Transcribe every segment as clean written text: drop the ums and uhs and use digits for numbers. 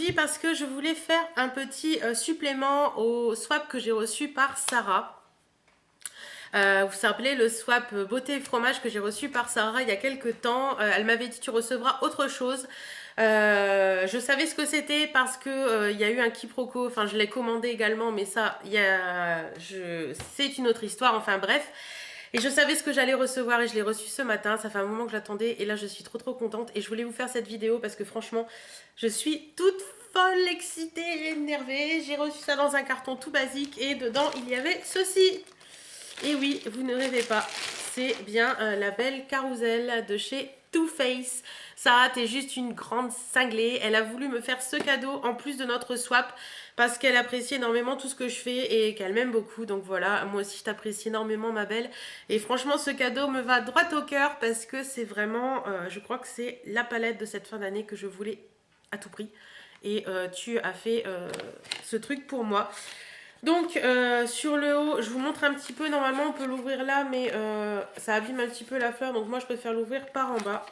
aujourd'hui parce que je voulais faire un petit supplément au swap que j'ai reçu par Sarah. Vous savez, le swap beauté et fromage que j'ai reçu par Sarah il y a quelques temps. Elle m'avait dit tu recevras autre chose. Je savais ce que c'était parce que il y a eu un quiproquo. Enfin, je l'ai commandé également, mais ça, c'est une autre histoire. Enfin, bref. Et je savais ce que j'allais recevoir et je l'ai reçu ce matin. Ça fait un moment que j'attendais et là, je suis trop contente. Et je voulais vous faire cette vidéo parce que franchement, je suis toute folle, excitée, énervée. J'ai reçu ça dans un carton tout basique et dedans, il y avait ceci. Et oui, vous ne rêvez pas, c'est bien la belle Carousel de chez Too Faced. Sarah, t'es juste une grande cinglée. Elle a voulu me faire ce cadeau en plus de notre swap parce qu'elle apprécie énormément tout ce que je fais et qu'elle m'aime beaucoup. Donc voilà, moi aussi je t'apprécie énormément ma belle. Et franchement, ce cadeau me va droit au cœur parce que c'est vraiment, je crois que c'est la palette de cette fin d'année que je voulais à tout prix. Et tu as fait ce truc pour moi. Donc sur le haut, je vous montre un petit peu, normalement on peut l'ouvrir là, mais ça abîme un petit peu la fleur, donc moi je préfère l'ouvrir par en bas.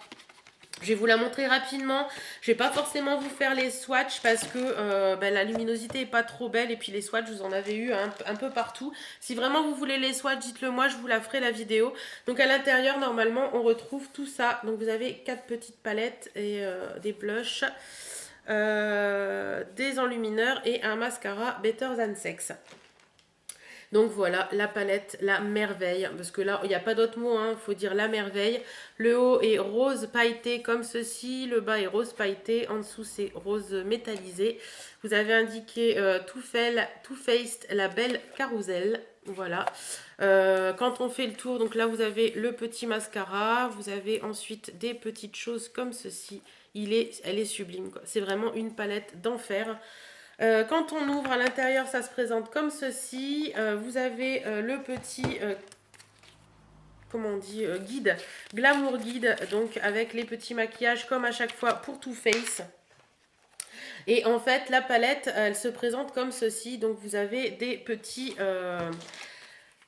Je vais vous la montrer rapidement. Je vais pas forcément vous faire les swatchs parce que la luminosité est pas trop belle et puis les swatchs vous en avez eu un peu partout. Si vraiment vous voulez les swatchs, dites-le moi, je vous la ferai la vidéo. Donc à l'intérieur normalement on retrouve tout ça. Donc vous avez 4 petites palettes et des blushs, des enlumineurs et un mascara Better Than Sex. Donc voilà, la palette, la merveille, parce que là, il n'y a pas d'autre mot, il faut dire la merveille. Le haut est rose pailleté comme ceci, le bas est rose pailleté, en dessous c'est rose métallisé. Vous avez indiqué Too Faced, la belle Carousel, voilà. Quand on fait le tour, donc là vous avez le petit mascara, vous avez ensuite des petites choses comme ceci. Elle est sublime, quoi. C'est vraiment une palette d'enfer. Quand on ouvre à l'intérieur, ça se présente comme ceci. Vous avez le petit, comment on dit, guide, glamour guide, donc avec les petits maquillages comme à chaque fois pour Too Faced. Et en fait, la palette, elle se présente comme ceci. Donc vous avez des petits,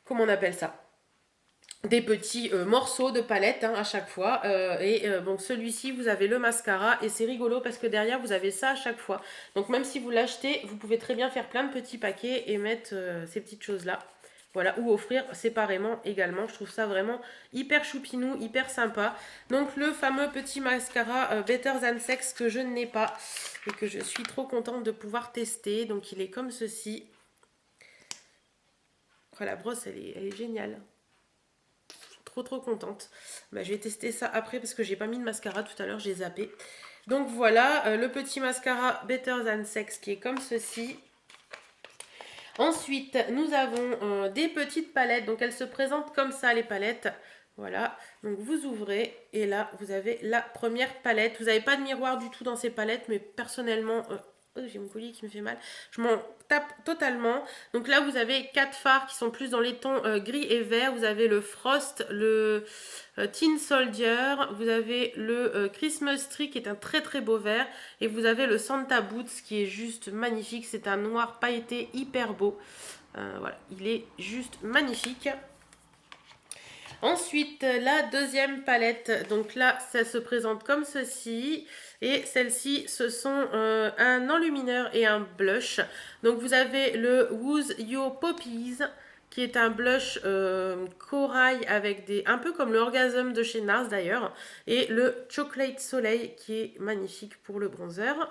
comment on appelle ça, des petits morceaux de palette à chaque fois. Donc celui-ci, vous avez le mascara et c'est rigolo parce que derrière, vous avez ça à chaque fois. Donc même si vous l'achetez, vous pouvez très bien faire plein de petits paquets et mettre ces petites choses-là. Voilà, ou offrir séparément également. Je trouve ça vraiment hyper choupinou, hyper sympa. Donc le fameux petit mascara Better Than Sex que je n'ai pas et que je suis trop contente de pouvoir tester. Donc il est comme ceci. Oh, la brosse, elle est géniale. Trop contente. Bah, je vais tester ça après parce que j'ai pas mis de mascara tout à l'heure, j'ai zappé. Donc voilà, le petit mascara Better Than Sex qui est comme ceci. Ensuite, nous avons des petites palettes. Donc elles se présentent comme ça, les palettes. Voilà, donc vous ouvrez et là vous avez la première palette. Vous n'avez pas de miroir du tout dans ces palettes, mais personnellement, oh, j'ai mon collier qui me fait mal, je m'en tape totalement. Donc là vous avez 4 fards qui sont plus dans les tons gris et vert. Vous avez le Frost, le Teen Soldier, vous avez le Christmas Tree qui est un très beau vert et vous avez le Santa Boots qui est juste magnifique. C'est un noir pailleté hyper beau. Voilà, il est juste magnifique. Ensuite, la deuxième palette, donc là, ça se présente comme ceci. Et celle-ci, ce sont un enlumineur et un blush. Donc vous avez le Woo's Yo Poppies, qui est un blush corail avec des... un peu comme le Orgasm de chez NARS d'ailleurs. Et le Chocolate Soleil, qui est magnifique pour le bronzer.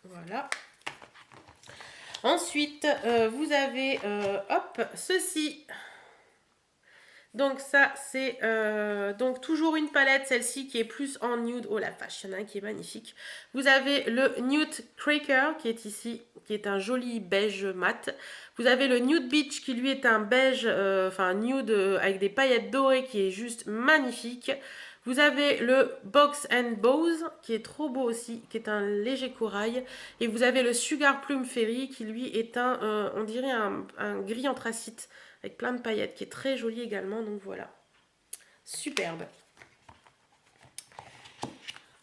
Voilà. Ensuite, vous avez, hop, ceci. Donc ça c'est donc toujours une palette, celle-ci qui est plus en nude. Oh la vache, il y en a un qui est magnifique. Vous avez le Nude Cracker qui est ici, qui est un joli beige mat. Vous avez le Nude Beach qui lui est un beige, enfin nude avec des paillettes dorées qui est juste magnifique. Vous avez le Box and Bows qui est trop beau aussi, qui est un léger corail. Et vous avez le Sugar Plum Fairy qui lui est on dirait un gris anthracite avec plein de paillettes qui est très joli également. Donc voilà, superbe.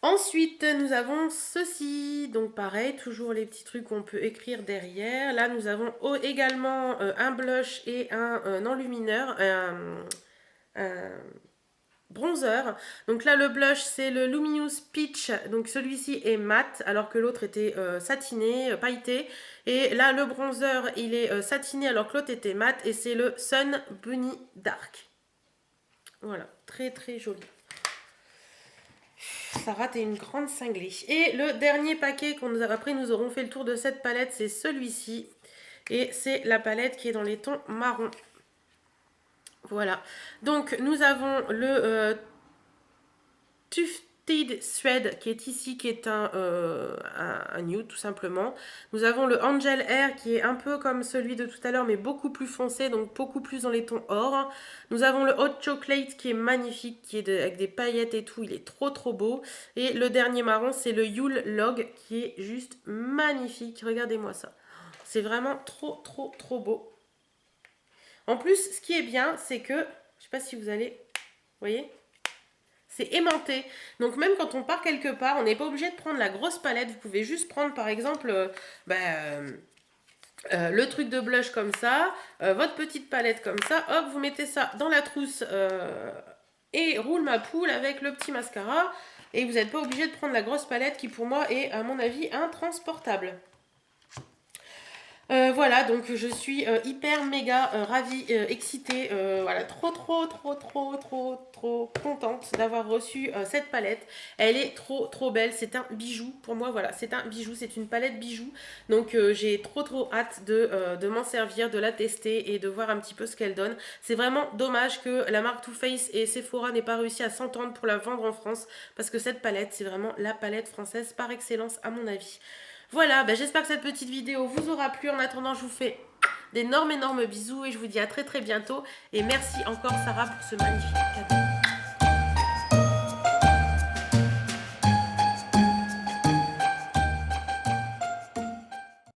Ensuite, nous avons ceci. Donc pareil, toujours les petits trucs qu'on peut écrire derrière. Là, nous avons également un blush et un enlumineur. bronzer. Donc là, le blush, c'est le Luminous Peach. Donc celui-ci est mat, alors que l'autre était satiné, pailleté. Et là, le bronzer, il est satiné, alors que l'autre était mat. Et c'est le Sun Bunny Dark. Voilà, très très joli. Sarah, t'es une grande cinglée. Et le dernier paquet qu'on nous a après, nous aurons fait le tour de cette palette, c'est celui-ci. Et c'est la palette qui est dans les tons marron. Voilà. Donc, nous avons le Tufted Thread qui est ici, qui est un nude tout simplement. Nous avons le Angel Air qui est un peu comme celui de tout à l'heure, mais beaucoup plus foncé, donc beaucoup plus dans les tons or. Nous avons le Hot Chocolate qui est magnifique, qui est avec des paillettes et tout, il est trop trop beau. Et le dernier marron, c'est le Yule Log qui est juste magnifique. Regardez-moi ça. C'est vraiment trop trop trop beau. En plus, ce qui est bien, c'est que, je ne sais pas si vous allez, vous voyez, c'est aimanté. Donc même quand on part quelque part, on n'est pas obligé de prendre la grosse palette. Vous pouvez juste prendre par exemple le truc de blush comme ça, votre petite palette comme ça. Hop, vous mettez ça dans la trousse et roule ma poule avec le petit mascara. Et vous n'êtes pas obligé de prendre la grosse palette qui pour moi est à mon avis intransportable. Voilà, donc je suis hyper méga ravie, excitée, voilà, trop contente d'avoir reçu cette palette. Elle est trop belle, c'est un bijou pour moi, voilà, c'est un bijou, c'est une palette bijou. Donc j'ai trop hâte de m'en servir, de la tester et de voir un petit peu ce qu'elle donne. C'est vraiment dommage que la marque Too Faced et Sephora n'aient pas réussi à s'entendre pour la vendre en France, parce que cette palette, c'est vraiment la palette française par excellence à mon avis. Voilà, j'espère que cette petite vidéo vous aura plu. En attendant, je vous fais d'énormes bisous et je vous dis à très bientôt. Et merci encore Sarah pour ce magnifique cadeau.